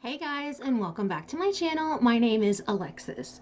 Hey guys, and welcome back to my channel. My name is Alexis.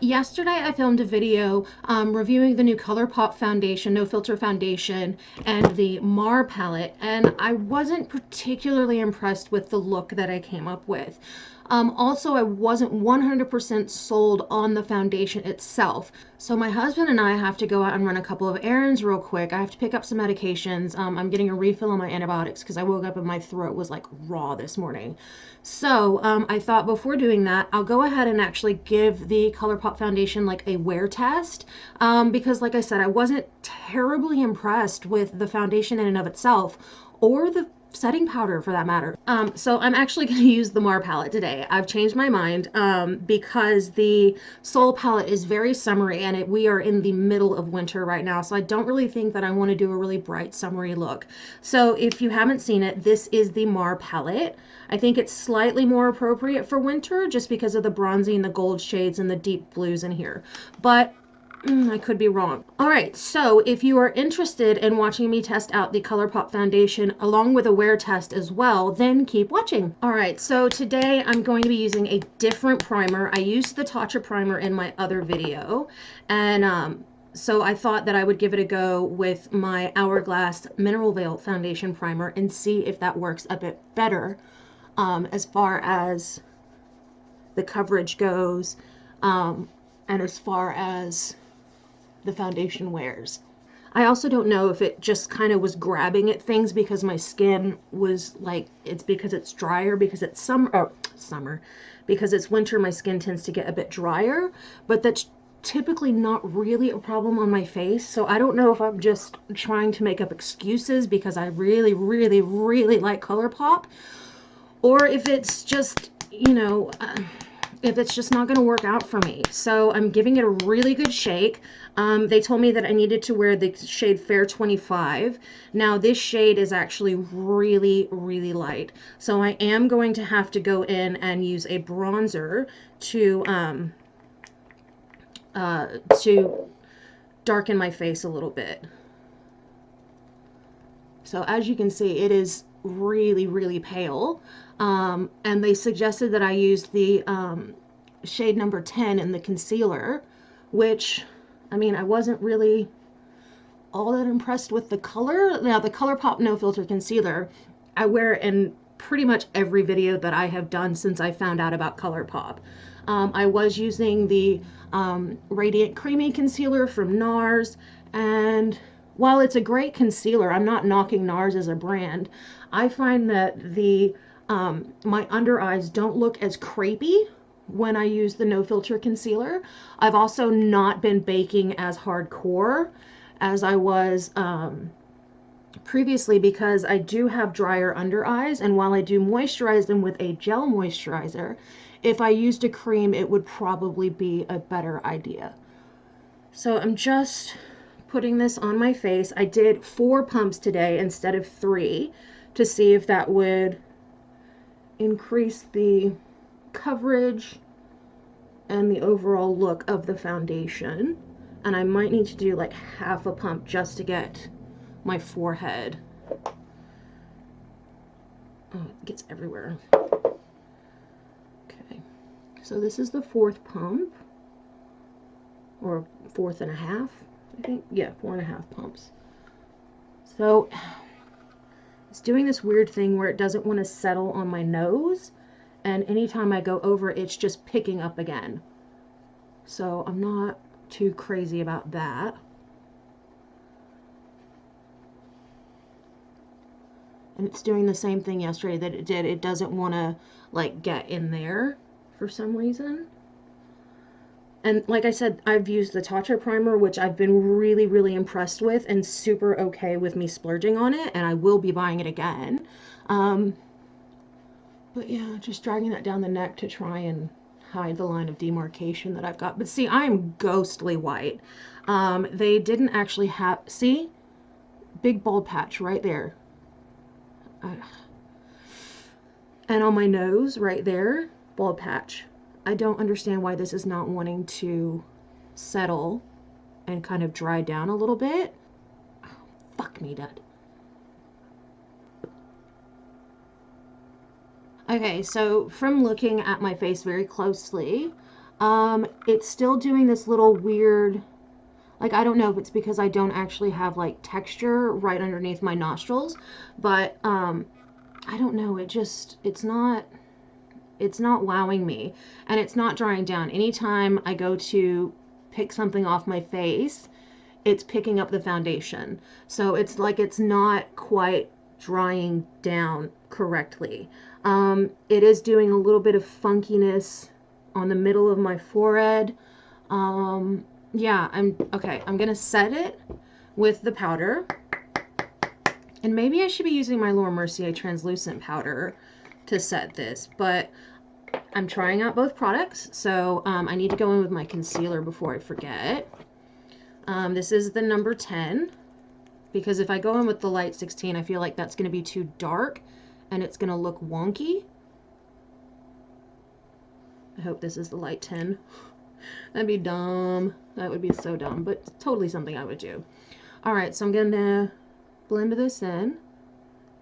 Yesterday I filmed a video reviewing the new ColourPop foundation, no filter foundation, and the Mar palette, and I wasn't particularly impressed with the look that I came up with. Also, I wasn't 100% sold on the foundation itself. So my husband and I have to go out and run a couple of errands real quick. I have to pick up some medications. I'm getting a refill on my antibiotics because I woke up and my throat was like raw this morning. So I thought before doing that, I'll go ahead and actually give the ColourPop foundation like a wear test because like I said, I wasn't terribly impressed with the foundation in and of itself or the setting powder for that matter. So I'm actually going to use the Mar palette today. I've changed my mind because the Soul palette is very summery and we are in the middle of winter right now. So I don't really think that I want to do a really bright summery look. So if you haven't seen it, this is the Mar palette. I think it's slightly more appropriate for winter just because of the bronzy and the gold shades and the deep blues in here. But I could be wrong. All right, so if you are interested in watching me test out the ColourPop foundation along with a wear test as well, then keep watching. All right, so today I'm going to be using a different primer. I used the Tatcha primer in my other video, and so I thought that I would give it a go with my Hourglass Mineral Veil Foundation Primer and see if that works a bit better as far as the coverage goes and as far as the foundation wears. I also don't know if it just kind of was grabbing at things because my skin was like, it's because it's drier, because it's summer, because it's winter, my skin tends to get a bit drier, but that's typically not really a problem on my face. So I don't know if I'm just trying to make up excuses because I really, really, really like ColourPop, or if it's just, you know, if it's just not going to work out for me. So I'm giving it a really good shake. They told me that I needed to wear the shade Fair 25. Now this shade is actually really, really light. So I am going to have to go in and use a bronzer to darken my face a little bit. So as you can see, it is really, really pale. And they suggested that I use the shade number 10 in the concealer, which, I mean, I wasn't really all that impressed with the color. Now, the ColourPop No Filter Concealer, I wear in pretty much every video that I have done since I found out about ColourPop. I was using the Radiant Creamy Concealer from NARS, and while it's a great concealer, I'm not knocking NARS as a brand. I find that the my under eyes don't look as crepey when I use the no filter concealer. I've also not been baking as hardcore as I was previously because I do have drier under eyes, and while I do moisturize them with a gel moisturizer, if I used a cream it would probably be a better idea. So I'm just putting this on my face. I did 4 pumps today instead of 3 to see if that would increase the coverage and the overall look of the foundation. And I might need to do like half a pump just to get my forehead. Oh, it gets everywhere. Okay, so this is the 4th pump, or 4th and a half, I think. Yeah, 4.5 pumps. So it's doing this weird thing where it doesn't want to settle on my nose, and anytime I go over it's just picking up again. So I'm not too crazy about that. And it's doing the same thing yesterday that it did. It doesn't want to like get in there for some reason. And like I said, I've used the Tatcha primer, which I've been really, really impressed with and super okay with me splurging on it, and I will be buying it again. But yeah, just dragging that down the neck to try and hide the line of demarcation that I've got. But see, I am ghostly white. They didn't actually have, see? Big bald patch right there. And on my nose right there, bald patch. I don't understand why this is not wanting to settle and kind of dry down a little bit. Oh, fuck me, Dad. I Okay, so from looking at my face very closely, it's still doing this little weird, like, I don't know if it's because I don't actually have like texture right underneath my nostrils, but I don't know, it's not wowing me, and it's not drying down. Anytime I go to pick something off my face, it's picking up the foundation. So it's like it's not quite drying down correctly. It is doing a little bit of funkiness on the middle of my forehead. Yeah, I'm gonna set it with the powder. And maybe I should be using my Laura Mercier translucent powder to set this, but I'm trying out both products, so I need to go in with my concealer before I forget. This is the number 10, because if I go in with the light 16, I feel like that's going to be too dark, and it's going to look wonky. I hope this is the light 10. That'd be dumb. That would be so dumb, but totally something I would do. Alright, so I'm going to blend this in.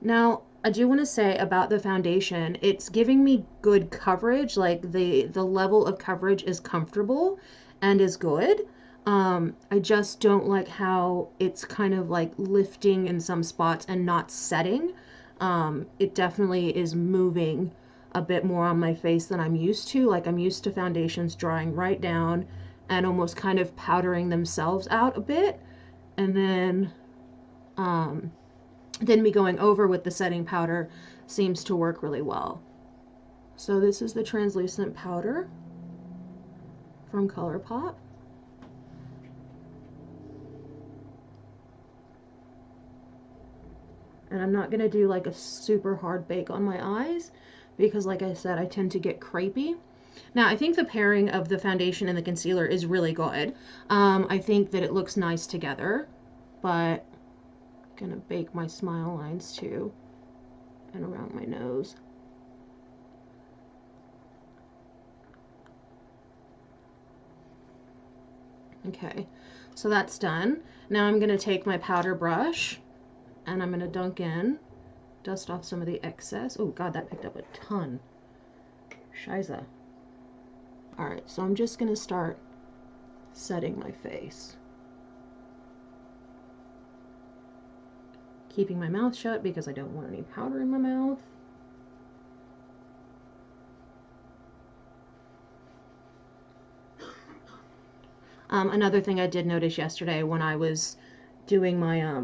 Now, I do want to say about the foundation, it's giving me good coverage, like the level of coverage is comfortable and is good. I just don't like how it's kind of like lifting in some spots and not setting. It definitely is moving a bit more on my face than I'm used to. Like, I'm used to foundations drying right down and almost kind of powdering themselves out a bit, and then me going over with the setting powder seems to work really well. So this is the translucent powder from ColourPop. And I'm not going to do like a super hard bake on my eyes because, like I said, I tend to get crepey. Now, I think the pairing of the foundation and the concealer is really good. I think that it looks nice together, but I'm going to bake my smile lines too and around my nose. Okay, so that's done. Now I'm going to take my powder brush and I'm going to dust off some of the excess. Oh God, that picked up a ton. Shiza. Alright, so I'm just going to start setting my face. Keeping my mouth shut because I don't want any powder in my mouth. Another thing I did notice yesterday when I was doing my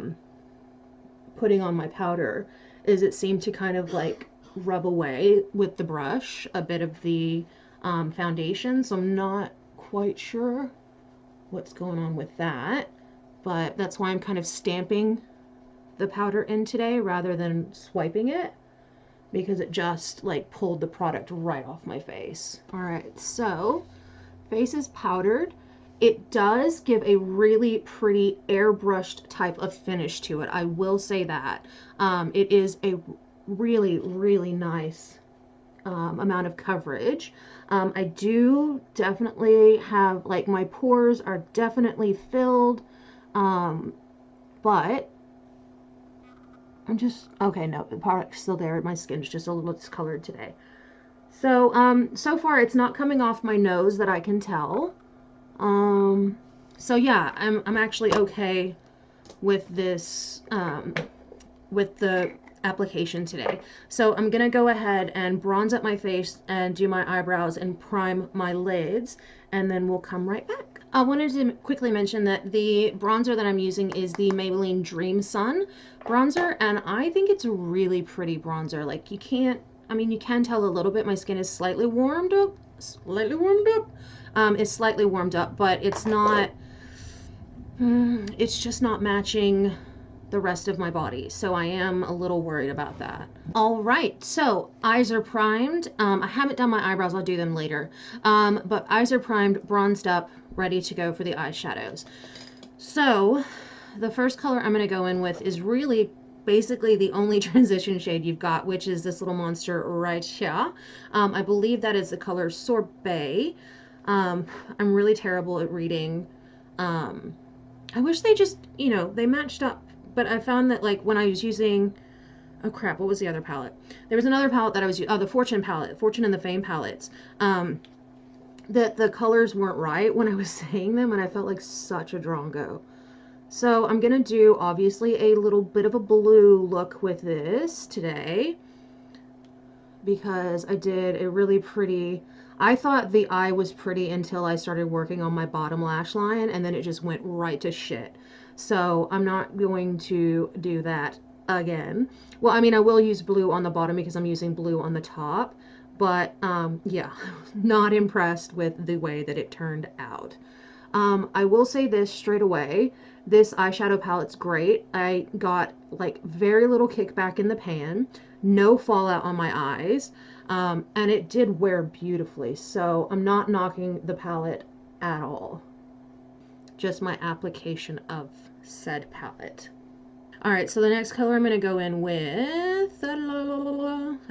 putting on my powder is it seemed to kind of like rub away with the brush a bit of the foundation, so I'm not quite sure what's going on with that, but that's why I'm kind of stamping the powder in today rather than swiping it, because it just like pulled the product right off my face. Alright, so face is powdered. It does give a really pretty airbrushed type of finish to it. I will say that. It is a really, really nice amount of coverage. I do definitely have, like, my pores are definitely filled, but I'm just, okay, no, the product's still there. My skin's just a little discolored today. So, so far it's not coming off my nose that I can tell. So yeah, I'm actually okay with this, with the application today. So I'm gonna go ahead and bronze up my face and do my eyebrows and prime my lids, and then we'll come right back. I wanted to quickly mention that the bronzer that I'm using is the Maybelline Dream Sun bronzer, and I think it's a really pretty bronzer. Like, you can't, I mean, you can tell a little bit my skin is slightly warmed up, it's slightly warmed up, but it's not, it's just not matching the rest of my body, so I am a little worried about that. All right, so eyes are primed. I haven't done my eyebrows, I'll do them later, but eyes are primed, bronzed up, ready to go for the eyeshadows. So the first color I'm going to go in with is really basically the only transition shade you've got, which is this little monster right here. I believe that is the color Sorbet. I'm really terrible at reading. I wish they just, you know, they matched up, but I found that, like, when I was using Oh crap, what was the other palette? There was another palette that I was using, oh, the Fortune palette, Fortune and the Fame palettes. That the colors weren't right when I was saying them, and I felt like such a drongo. So I'm gonna do, obviously, a little bit of a blue look with this today, because I did a really pretty, I thought the eye was pretty until I started working on my bottom lash line, and then it just went right to shit. So I'm not going to do that again. Well, I mean, I will use blue on the bottom because I'm using blue on the top, but yeah, not impressed with the way that it turned out. I will say this straight away, this eyeshadow palette's great. I got like very little kickback in the pan, no fallout on my eyes, and it did wear beautifully, so I'm not knocking the palette at all. Just my application of said palette. Alright, so the next color I'm going to go in with, I don't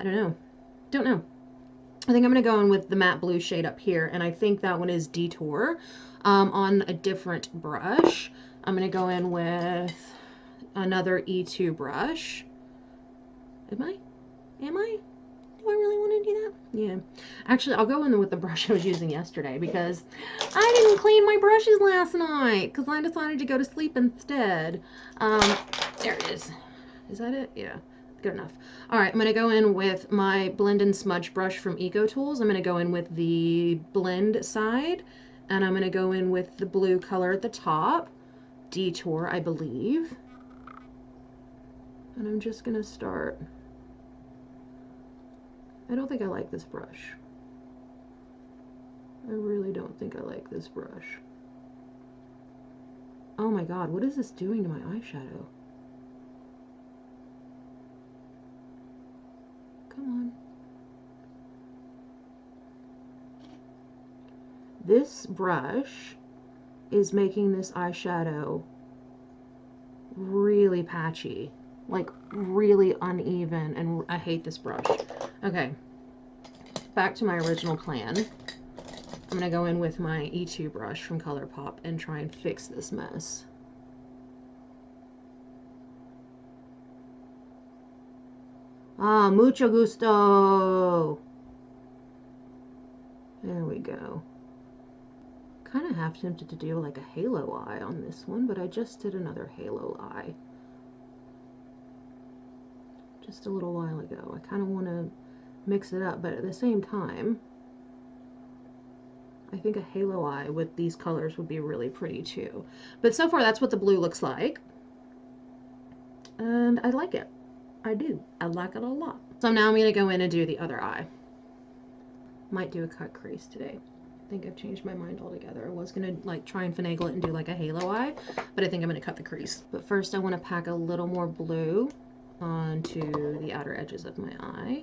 know. I think I'm going to go in with the matte blue shade up here, and I think that one is Detour. On a different brush, I'm going to go in with another E2 brush. Am I? Do I really want to do that? Yeah. Actually, I'll go in with the brush I was using yesterday because I didn't clean my brushes last night because I decided to go to sleep instead. There it is. Is that it? Yeah. Good enough. Alright, I'm going to go in with my blend and smudge brush from Eco Tools. I'm going to go in with the blend side, and I'm going to go in with the blue color at the top. Detour, I believe. And I'm just going to start. I don't think I like this brush. I really don't think I like this brush. Oh my god, what is this doing to my eyeshadow? Come on. This brush is making this eyeshadow really patchy. Like, really uneven, and I hate this brush. Okay, back to my original plan. I'm going to go in with my E2 brush from ColourPop and try and fix this mess. Ah, mucho gusto! There we go. Kind of half tempted to do like a halo eye on this one, but I just did another halo eye just a little while ago. I kind of want to mix it up, but at the same time, I think a halo eye with these colors would be really pretty too. But so far, that's what the blue looks like. And I like it. I do. I like it a lot. So now I'm going to go in and do the other eye. Might do a cut crease today. I think I've changed my mind altogether. I was going to like try and finagle it and do like a halo eye, but I think I'm going to cut the crease. But first I want to pack a little more blue onto the outer edges of my eye.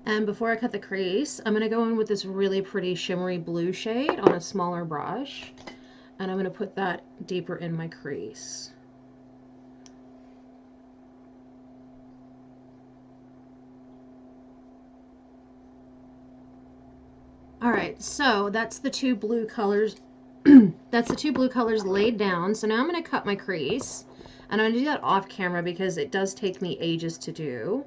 And before I cut the crease, I'm going to go in with this really pretty shimmery blue shade on a smaller brush, and I'm going to put that deeper in my crease. Alright, so that's the two blue colors. That's the two blue colors laid down. So now I'm going to cut my crease. And I'm going to do that off camera because it does take me ages to do.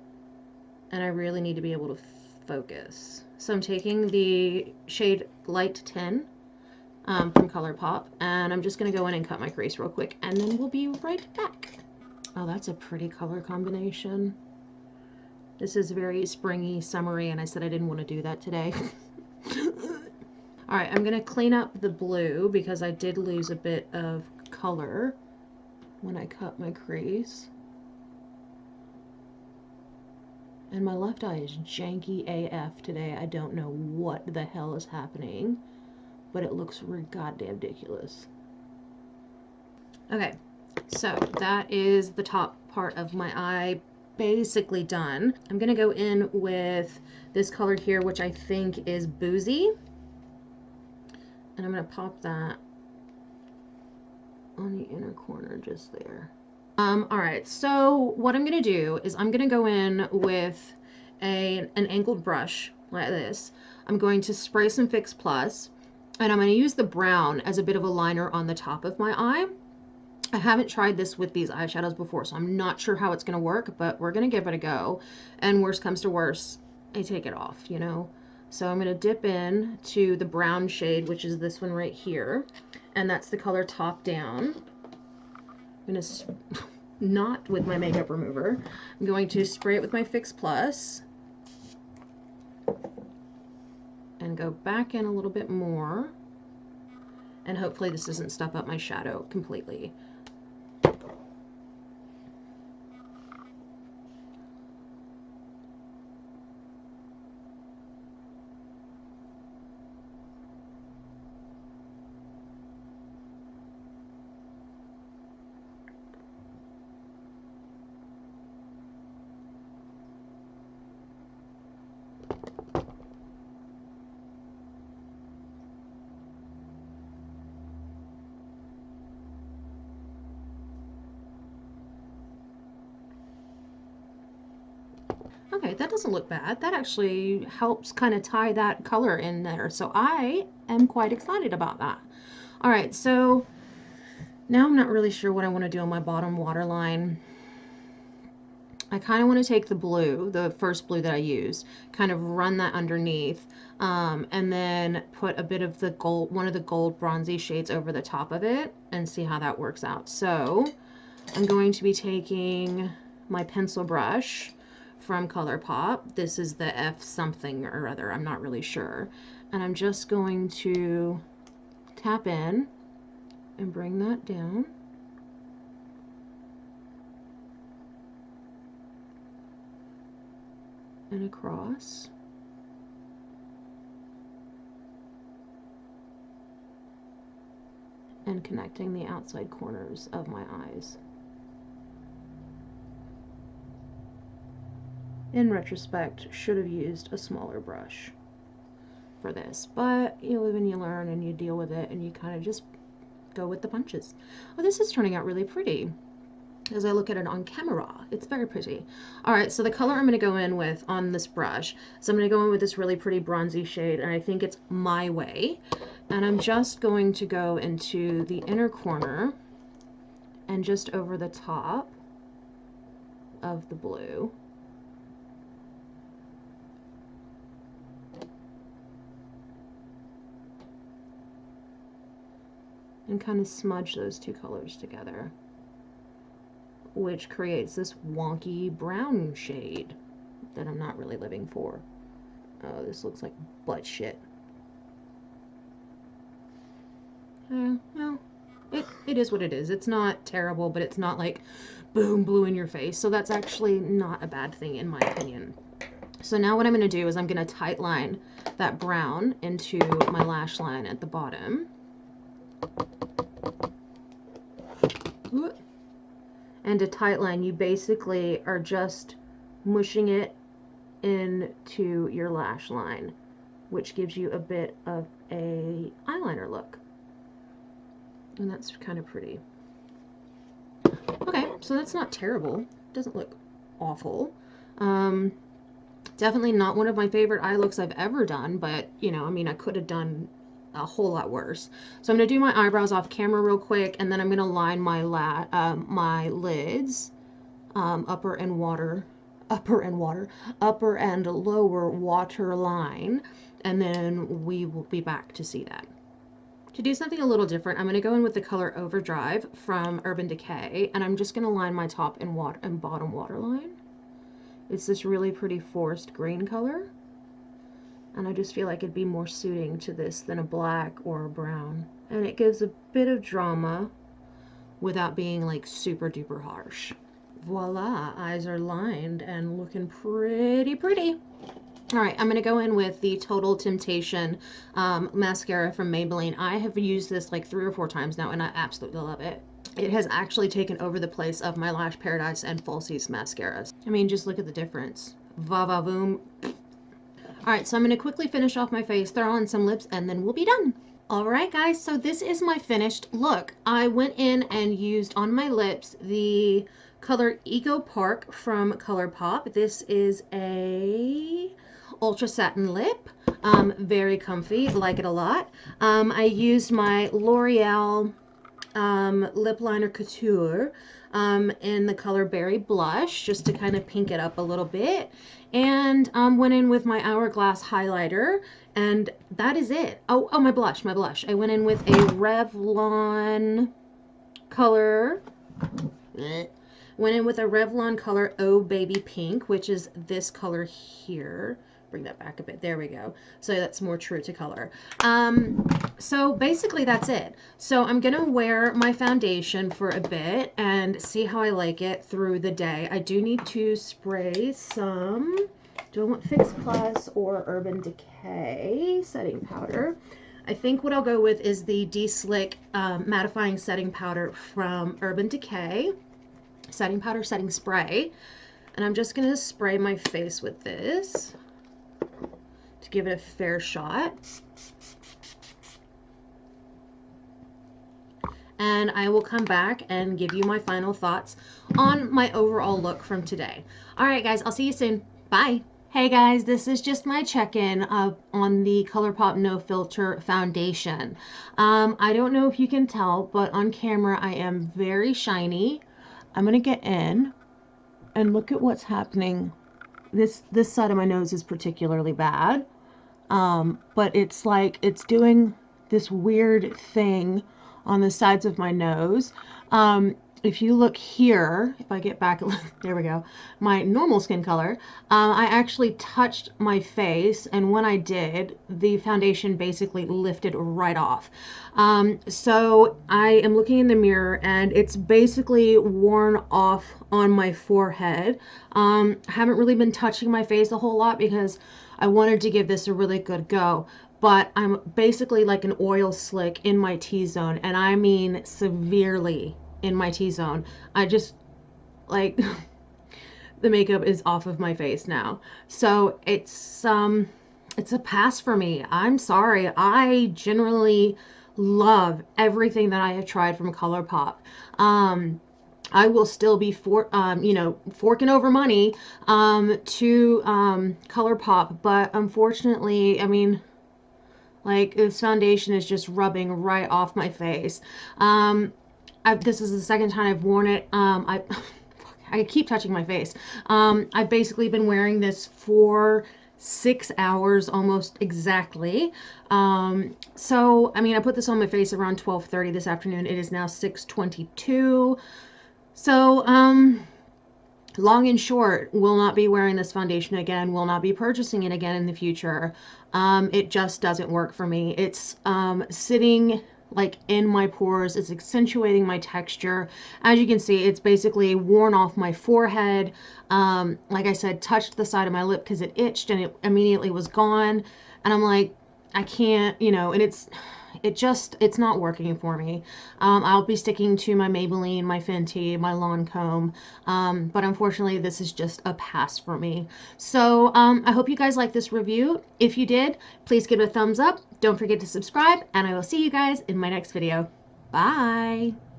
And I really need to be able to focus. So I'm taking the shade Light 10 from ColourPop. And I'm just going to go in and cut my crease real quick. And then we'll be right back. Oh, that's a pretty color combination. This is very springy, summery, and I said I didn't want to do that today. Alright, I'm going to clean up the blue because I did lose a bit of color when I cut my crease. And my left eye is janky AF today. I don't know what the hell is happening, but it looks goddamn ridiculous. Okay, so that is the top part of my eye basically done. I'm going to go in with this color here, which I think is Boozy. And I'm going to pop that on the inner corner just there. Alright, so what I'm going to do is I'm going to go in with an angled brush like this. I'm going to spray some Fix Plus, And I'm going to use the brown as a bit of a liner on the top of my eye. I haven't tried this with these eyeshadows before, so I'm not sure how it's going to work, but we're going to give it a go. And worst comes to worst, I take it off, you know. So I'm going to dip in to the brown shade, which is this one right here. And that's the color Top Down. I'm going to, not with my makeup remover, I'm going to spray it with my Fix Plus. And go back in a little bit more. And hopefully this doesn't stuff up my shadow completely. Okay, that doesn't look bad. That actually helps kind of tie that color in there. So I am quite excited about that. All right, so now I'm not really sure what I want to do on my bottom waterline. I kind of want to take the blue, the first blue that I used, kind of run that underneath, and then put a bit of the gold, one of the gold bronzy shades over the top of it and see how that works out. So I'm going to be taking my pencil brush from ColourPop. This is the F something or other, I'm not really sure. And I'm just going to tap in and bring that down. And across. And connecting the outside corners of my eyes. In retrospect, should have used a smaller brush for this, but you live and you learn and you deal with it and you kind of just go with the punches. Oh, this is turning out really pretty. As I look at it on camera, it's very pretty. All right, so the color I'm going to go in with on this brush, so I'm going to go in with this really pretty bronzy shade, and I think it's My Way. And I'm just going to go into the inner corner and just over the top of the blue. And kind of smudge those two colors together, which creates this wonky brown shade that I'm not really living for. Oh, this looks like butt shit. Well, it is what it is. It's not terrible, but it's not like boom, blue in your face. So that's actually not a bad thing in my opinion. So now what I'm going to do is I'm going to tight line that brown into my lash line at the bottom. And to tight line, you basically are just mushing it into your lash line, which gives you a bit of a eyeliner look. And that's kind of pretty. Okay, so that's not terrible. It doesn't look awful. Definitely not one of my favorite eye looks I've ever done, but, you know, I mean, I could have done a whole lot worse. So I'm going to do my eyebrows off camera real quick, and then I'm going to line my my lids, upper and lower water line, and then we will be back to see that. To do something a little different, I'm going to go in with the color Overdrive from Urban Decay, and I'm just going to line my top and bottom waterline. It's this really pretty forest green color. And I just feel like it'd be more suiting to this than a black or a brown. And it gives a bit of drama without being like super duper harsh. Voila, eyes are lined and looking pretty pretty. All right, I'm gonna go in with the Total Temptation mascara from Maybelline. I have used this like 3 or 4 times now and I absolutely love it. It has actually taken over the place of my Lash Paradise and Falsies mascaras. I mean, just look at the difference. Va va voom. Alright, so I'm going to quickly finish off my face, throw on some lips, and then we'll be done. Alright guys, so this is my finished look. I went in and used on my lips the color Eco Park from ColourPop. This is a Ultra Satin Lip. Very comfy, like it a lot. I used my L'Oreal lip liner Couture in the color Berry Blush, just to kind of pink it up a little bit, and went in with my Hourglass highlighter, and that is it. Oh, my blush. I went in with a Revlon color. Went in with a Revlon color Oh Baby Pink, which is this color here. Bring that back a bit. There we go. So that's more true to color. So basically that's it. So I'm going to wear my foundation for a bit and see how I like it through the day. I do need to spray some, do I want Fix Plus or Urban Decay setting powder? I think what I'll go with is the De-Slick mattifying setting powder from Urban Decay. Setting powder, setting spray. And I'm just going to spray my face with this to give it a fair shot. And I will come back and give you my final thoughts on my overall look from today. All right, guys, I'll see you soon. Bye. Hey guys, this is just my check-in on the ColourPop No Filter foundation. I don't know if you can tell, but on camera I am very shiny. I'm gonna get in and look at what's happening. This side of my nose is particularly bad, but it's like it's doing this weird thing on the sides of my nose. If you look here, if I get back, there we go, my normal skin color, I actually touched my face, and when I did, the foundation basically lifted right off. So I am looking in the mirror, and it's basically worn off on my forehead. I haven't really been touching my face a whole lot because I wanted to give this a really good go. But I'm basically like an oil slick in my T-zone, and I mean severely in my T-zone. I just, like, the makeup is off of my face now. So it's a pass for me. I'm sorry. I generally love everything that I have tried from ColourPop. I will still be forking over money to ColourPop, but unfortunately, I mean, like, this foundation is just rubbing right off my face. This is the second time I've worn it. I keep touching my face. I've basically been wearing this for 6 hours almost exactly. So, I mean, I put this on my face around 12:30 this afternoon. It is now 6:22. So, long and short, will not be wearing this foundation again, will not be purchasing it again in the future. It just doesn't work for me. It's sitting like in my pores. It's accentuating my texture. As you can see, it's basically worn off my forehead. Like I said, touched the side of my lip because it itched and it immediately was gone. And I'm like, I can't, and it's not working for me. I'll be sticking to my Maybelline, my Fenty, my Lancome, but unfortunately this is just a pass for me. So I hope you guys like this review. If you did, please give it a thumbs up. Don't forget to subscribe, and I will see you guys in my next video. Bye!